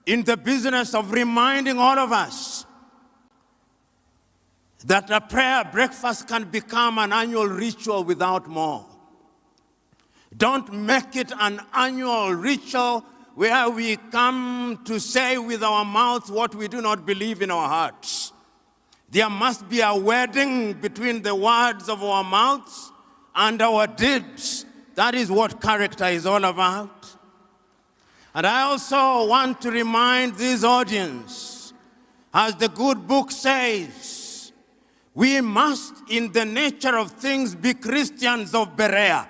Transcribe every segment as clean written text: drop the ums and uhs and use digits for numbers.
in the business of reminding all of us that a prayer breakfast can become an annual ritual without more. Don't make it an annual ritual where we come to say with our mouths what we do not believe in our hearts. There must be a wedding between the words of our mouths and our deeds. That is what character is all about. And I also want to remind this audience, as the good book says, we must, in the nature of things, be Christians of Berea.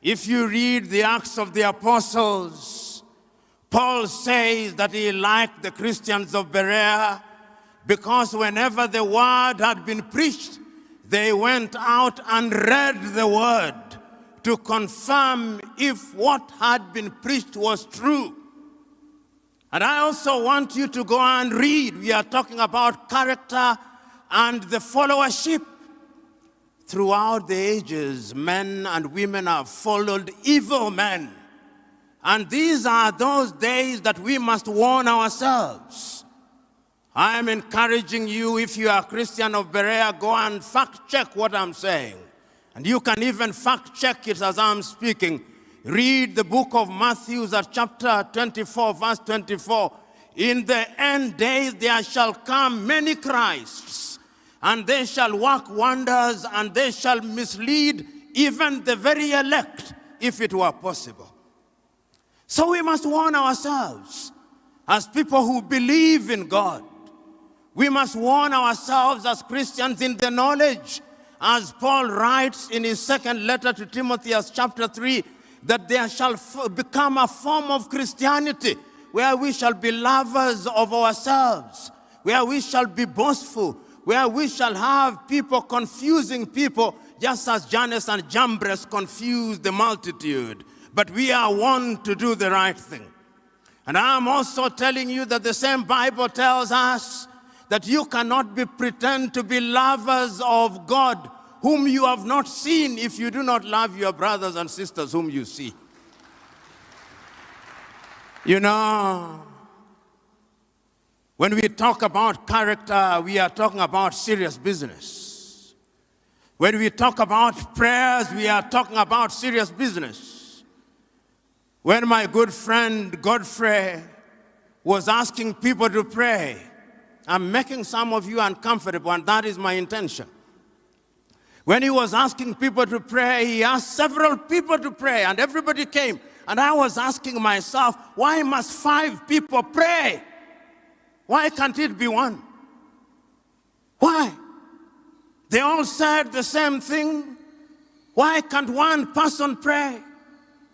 If you read the Acts of the Apostles, Paul says that he liked the Christians of Berea because whenever the word had been preached, they went out and read the word to confirm if what had been preached was true. And I also want you to go and read. We are talking about character and the followership. Throughout the ages, men and women have followed evil men. And these are those days that we must warn ourselves. I am encouraging you, if you are a Christian of Berea, go and fact check what I'm saying. And you can even fact check it as I'm speaking. Read the book of Matthew at chapter 24, verse 24. In the end days there shall come many Christs, and they shall work wonders, and they shall mislead even the very elect, if it were possible. So we must warn ourselves as people who believe in God. We must warn ourselves as Christians in the knowledge, as Paul writes in his second letter to Timothy, as chapter 3, that there shall become a form of Christianity where we shall be lovers of ourselves, where we shall be boastful, where we shall have people confusing people, just as Jannes and Jambres confused the multitude. But we are one to do the right thing. And I'm also telling you that the same Bible tells us that you cannot pretend to be lovers of God whom you have not seen if you do not love your brothers and sisters whom you see. You know, when we talk about character, we are talking about serious business. When we talk about prayers, we are talking about serious business. When my good friend Godfrey was asking people to pray, I'm making some of you uncomfortable, and that is my intention. When he was asking people to pray, he asked several people to pray, and everybody came. And I was asking myself, why must 5 people pray? Why can't it be one? Why? They all said the same thing. Why can't one person pray?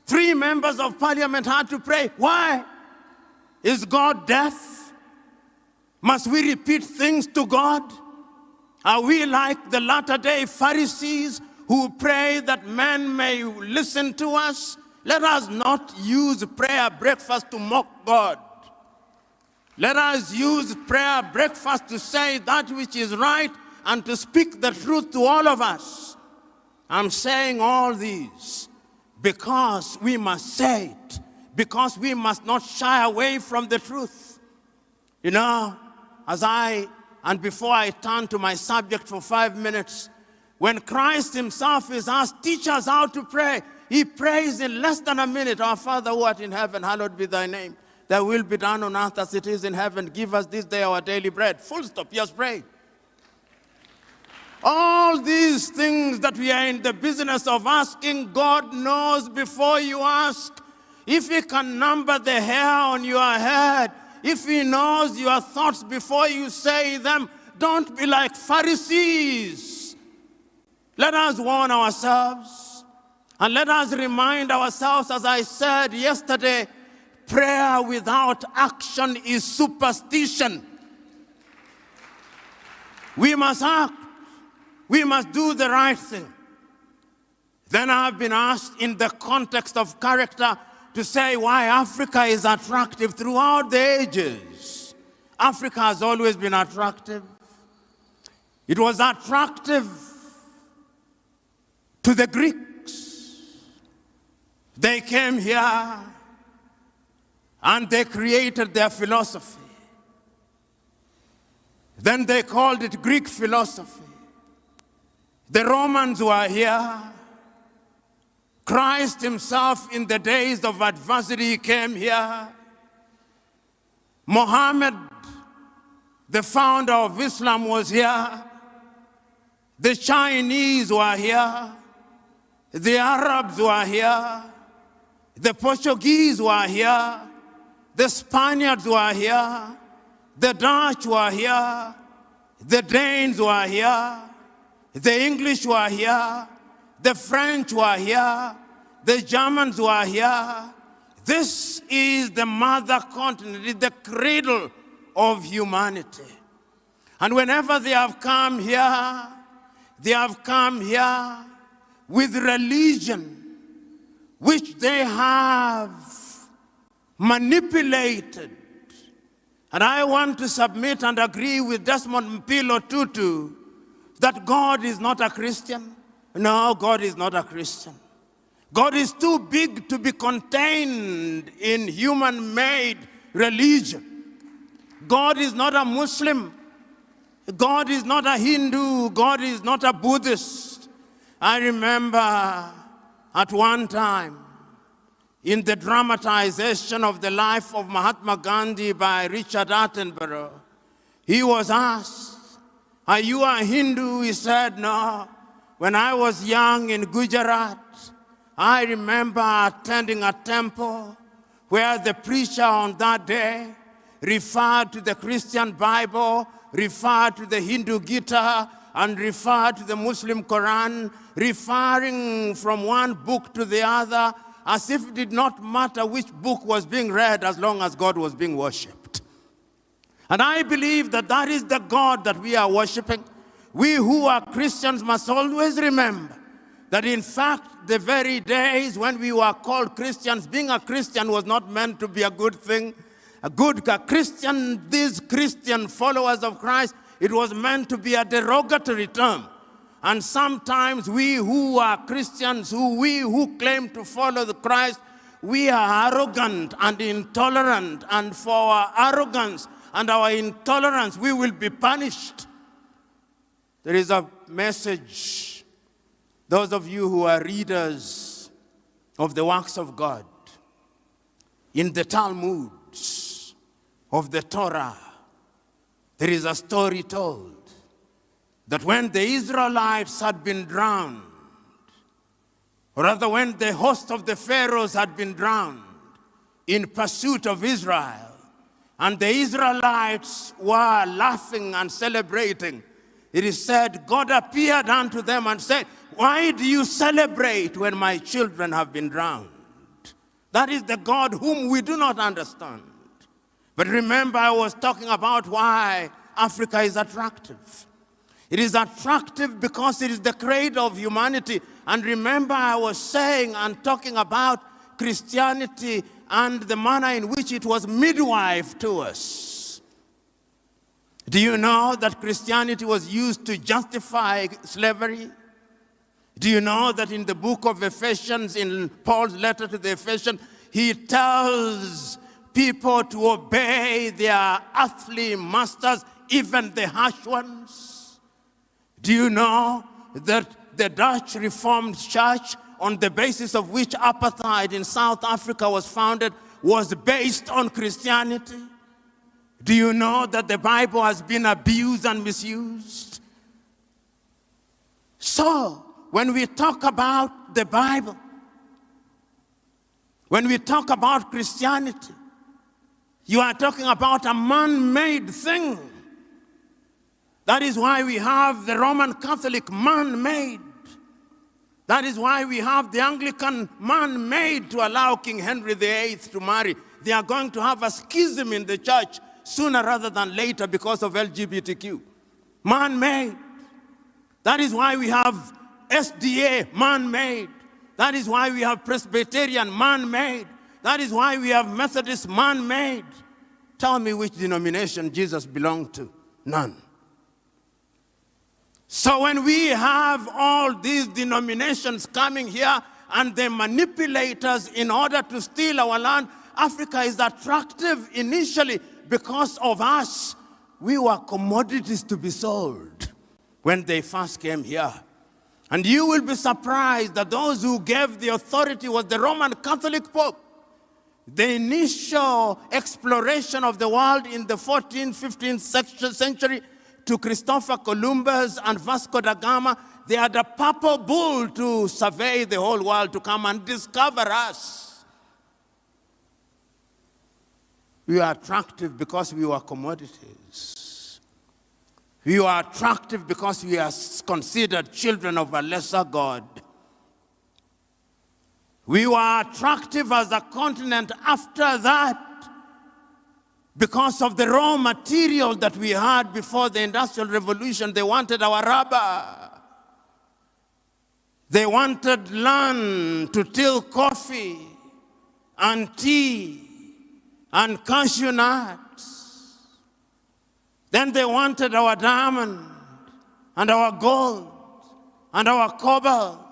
3 members of parliament had to pray. Why? Is God deaf? Must we repeat things to God? Are we like the latter-day Pharisees who pray that men may listen to us? Let us not use prayer breakfast to mock God. Let us use prayer breakfast to say that which is right and to speak the truth to all of us. I'm saying all these because we must say it, because we must not shy away from the truth. You know, and before I turn to my subject for 5 minutes, when Christ himself is asked, teach us how to pray, he prays in less than a minute. Our Father who art in heaven, hallowed be thy name. Thy will be done on earth as it is in heaven. Give us this day our daily bread. Full stop, just pray. All these things that we are in the business of asking, God knows before you ask. If he can number the hair on your head, if he knows your thoughts before you say them, don't be like Pharisees. Let us warn ourselves, and let us remind ourselves, as I said yesterday, prayer without action is superstition. We must act. We must do the right thing. Then I've been asked in the context of character to say why Africa is attractive throughout the ages. Africa has always been attractive. It was attractive to the Greeks. They came here. and they created their philosophy. Then they called it Greek philosophy. The Romans were here. Christ himself, in the days of adversity, came here. Muhammad, the founder of Islam, was here. The Chinese were here. The Arabs were here. The Portuguese were here. The Spaniards were here. The Dutch were here. The Danes were here. The English were here. The French were here. The Germans were here. This is the mother continent, it is the cradle of humanity. And whenever they have come here with religion, which they have manipulated. And I want to submit and agree with Desmond Mpilo Tutu that God is not a Christian. No, God is not a Christian. God is too big to be contained in human-made religion. God is not a Muslim. God is not a Hindu. God is not a Buddhist. I remember at one time in the dramatization of the life of Mahatma Gandhi by Richard Attenborough, he was asked, "Are you a Hindu?" He said, "No. When I was young in Gujarat, I remember attending a temple where the preacher on that day referred to the Christian Bible, referred to the Hindu Gita, and referred to the Muslim Quran, referring from one book to the other, as if it did not matter which book was being read as long as God was being worshipped." And I believe that that is the God that we are worshiping. We who are Christians must always remember that in fact, the very days when we were called Christians, being a Christian was not meant to be a good thing. A Christian, these Christian followers of Christ, it was meant to be a derogatory term. And sometimes we who are Christians, we who claim to follow the Christ, we are arrogant and intolerant. And for our arrogance and our intolerance, we will be punished. There is a message, those of you who are readers of the works of God, in the Talmuds of the Torah, there is a story told that when the Israelites had been drowned, or rather when the host of the Pharaohs had been drowned in pursuit of Israel, and the Israelites were laughing and celebrating, it is said, God appeared unto them and said, "Why do you celebrate when my children have been drowned?" That is the God whom we do not understand. But remember, I was talking about why Africa is attractive. It is attractive because it is the cradle of humanity. And remember, I was saying and talking about Christianity and the manner in which it was midwife to us. Do you know that Christianity was used to justify slavery? Do you know that in the book of Ephesians, in Paul's letter to the Ephesians, he tells people to obey their earthly masters, even the harsh ones? Do you know that the Dutch Reformed Church, on the basis of which apartheid in South Africa was founded, was based on Christianity? Do you know that the Bible has been abused and misused? So, when we talk about the Bible, when we talk about Christianity, you are talking about a man-made thing. That is why we have the Roman Catholic man-made. That is why we have the Anglican man-made to allow King Henry VIII to marry. They are going to have a schism in the church sooner rather than later because of LGBTQ. Man-made. That is why we have SDA, man-made. That is why we have Presbyterian, man-made. That is why we have Methodist, man-made. Tell me which denomination Jesus belonged to. None. So when we have all these denominations coming here and the manipulators in order to steal our land, Africa is attractive initially because of us. We were commodities to be sold when they first came here. And you will be surprised that those who gave the authority was the Roman Catholic Pope. The initial exploration of the world in the 14th, 15th century to Christopher Columbus and Vasco da Gama, they had a papal bull to survey the whole world, to come and discover us. We are attractive because we were commodities. We were attractive because we are considered children of a lesser God. We were attractive as a continent after that because of the raw material that we had before the Industrial Revolution. They wanted our rubber. They wanted land to till coffee and tea and cashew nuts. Then they wanted our diamond and our gold and our cobalt.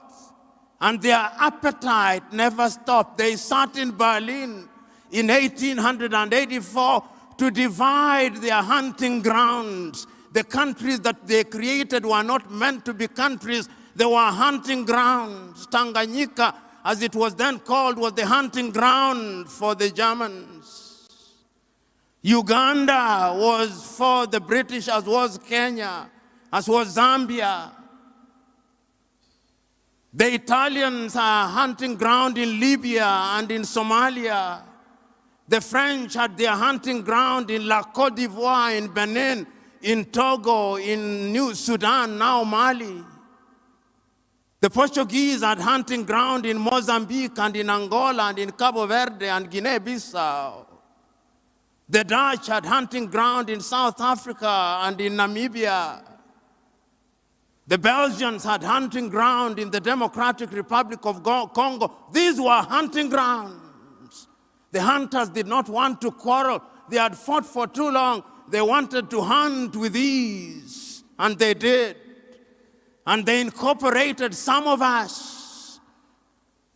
And their appetite never stopped. They sat in Berlin in 1884 to divide their hunting grounds. The countries that they created were not meant to be countries. They were hunting grounds. Tanganyika, as it was then called, was the hunting ground for the Germans. Uganda was for the British, as was Kenya, as was Zambia. The Italians are hunting ground in Libya and in Somalia. The French had their hunting ground in La Côte d'Ivoire, in Benin, in Togo, in New Sudan, now Mali. The Portuguese had hunting ground in Mozambique and in Angola and in Cabo Verde and Guinea-Bissau. The Dutch had hunting ground in South Africa and in Namibia. The Belgians had hunting ground in the Democratic Republic of Congo. These were hunting grounds. The hunters did not want to quarrel. They had fought for too long. They wanted to hunt with ease, and they did. And they incorporated some of us.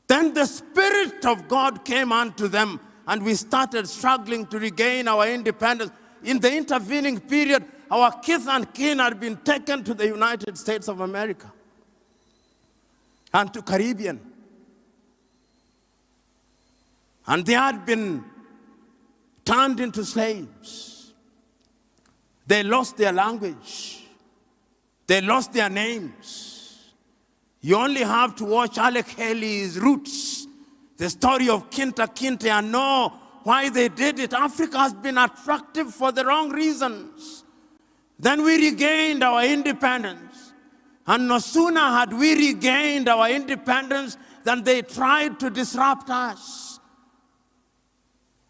Then the Spirit of God came unto them, and we started struggling to regain our independence. In the intervening period, our kith and kin had been taken to the United States of America and to Caribbean. And they had been turned into slaves. They lost their language. They lost their names. You only have to watch Alec Haley's Roots, the story of Kinta Kinte, and know why they did it. Africa has been attractive for the wrong reasons. Then we regained our independence. And no sooner had we regained our independence than they tried to disrupt us.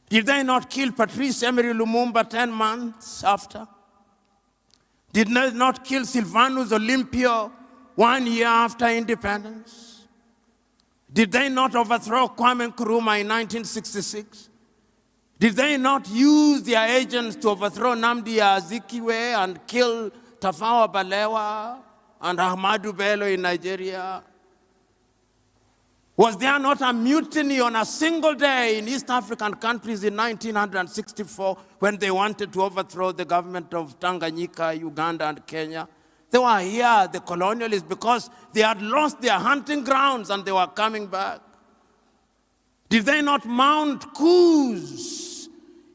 Did they not kill Patrice Emery Lumumba 10 months after? Did they not kill Sylvanus Olympio 1 year after independence? Did they not overthrow Kwame Nkrumah in 1966? Did they not use their agents to overthrow Nnamdi Azikiwe and kill Tafawa Balewa and Ahmadu Bello in Nigeria? Was there not a mutiny on a single day in East African countries in 1964 when they wanted to overthrow the government of Tanganyika, Uganda, and Kenya? They were here, the colonialists, because they had lost their hunting grounds and they were coming back. Did they not mount coups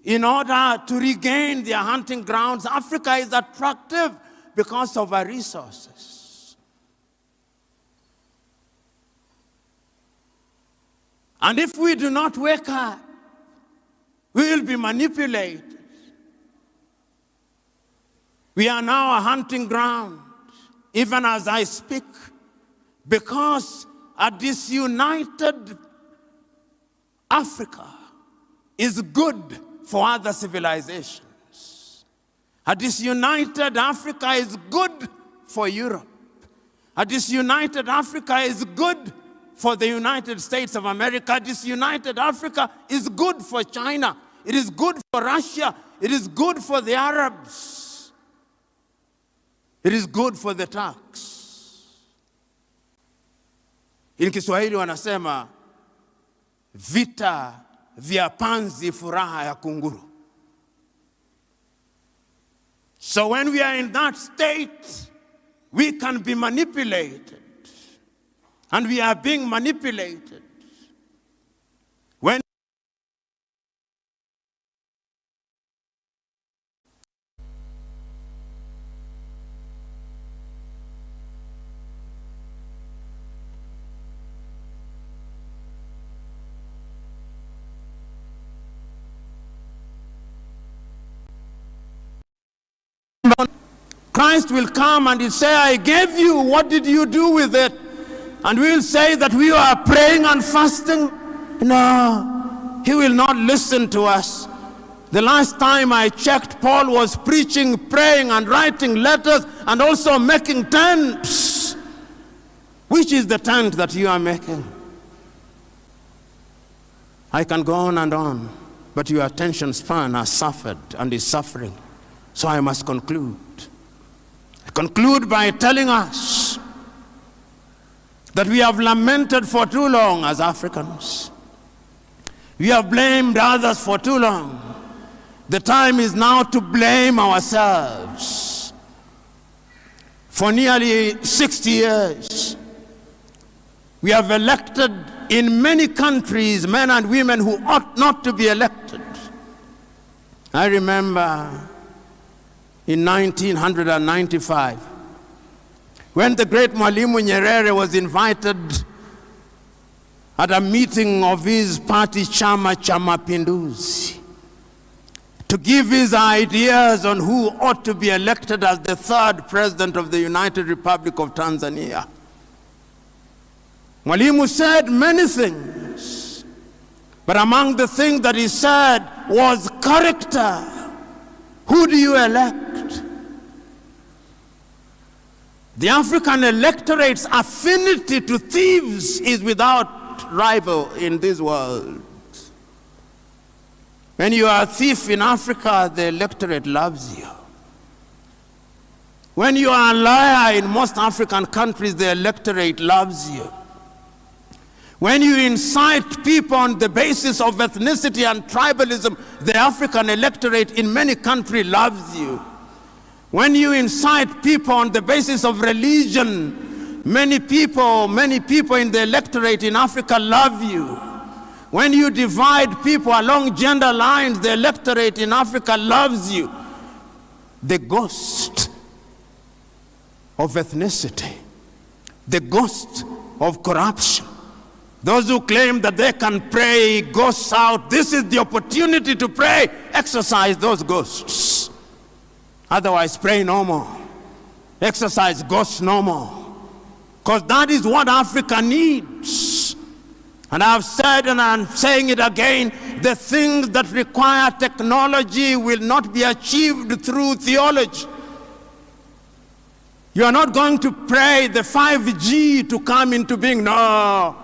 in order to regain their hunting grounds? Africa is attractive because of our resources. And if we do not wake up, we will be manipulated. We are now a hunting ground, even as I speak, because a disunited Africa is good for other civilizations. A disunited Africa is good for Europe. A disunited Africa is good for the United States of America. A disunited Africa is good for China. It is good for Russia. It is good for the Arabs. It is good for the Turks. In Kiswahili wanasema, vita vya panzi furaha ya kunguru. So when we are in that state, we can be manipulated. And we are being manipulated. When Christ will come and he'll say, I gave you, what did you do with it? And we'll say that we are praying and fasting. No, he will not listen to us. The last time I checked, Paul was preaching, praying, and writing letters, and also making tents. Which is the tent that you are making? I can go on and on, but your attention span has suffered and is suffering. So I must conclude. I conclude by telling us that we have lamented for too long as Africans. We have blamed others for too long. The time is now to blame ourselves. For nearly 60 years, we have elected in many countries men and women who ought not to be elected. I remember in 1995, when the great Mwalimu Nyerere was invited at a meeting of his party, Chama cha Mapinduzi, to give his ideas on who ought to be elected as the third president of the United Republic of Tanzania. Mwalimu said many things, but among the things that he said was character. Who do you elect? The African electorate's affinity to thieves is without rival in this world. When you are a thief in Africa, the electorate loves you. When you are a liar in most African countries, the electorate loves you. When you incite people on the basis of ethnicity and tribalism, the African electorate in many countries loves you. When you incite people on the basis of religion, many people in the electorate in Africa love you. When you divide people along gender lines, the electorate in Africa loves you. The ghost of ethnicity, the ghost of corruption, those who claim that they can pray ghosts out, this is the opportunity to pray. Exercise those ghosts. Otherwise, pray no more. Exercise ghosts no more. Because that is what Africa needs. And I've said, and I'm saying it again, the things that require technology will not be achieved through theology. You are not going to pray the 5G to come into being. No.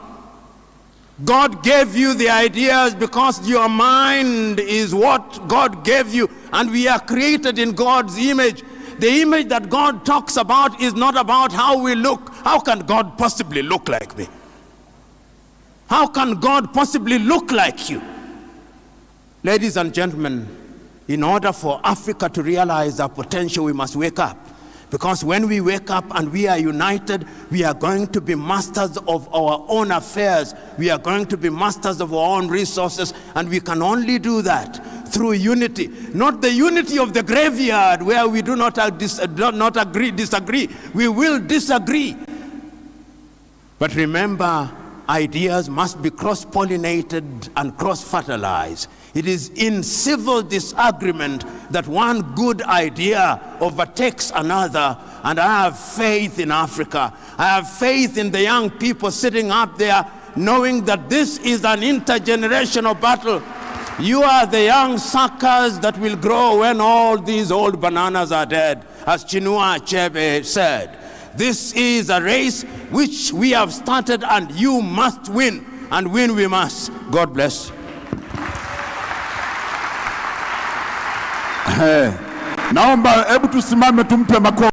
God gave you the ideas because your mind is what God gave you, and we are created in God's image. The image that God talks about is not about how we look. How can God possibly look like me? How can God possibly look like you? Ladies and gentlemen, in order for Africa to realize our potential, we must wake up. Because when we wake up and we are united, we are going to be masters of our own affairs. We are going to be masters of our own resources, and we can only do that through unity. Not the unity of the graveyard where we do not disagree. We will disagree. But remember, ideas must be cross-pollinated and cross-fertilized. It is in civil disagreement that one good idea overtakes another. And I have faith in Africa. I have faith in the young people sitting up there knowing that this is an intergenerational battle. You are the young suckers that will grow when all these old bananas are dead, as Chinua Achebe said. This is a race which we have started, and you must win, and win we must. God bless. Naomba hebu tusimame tumpe makofi.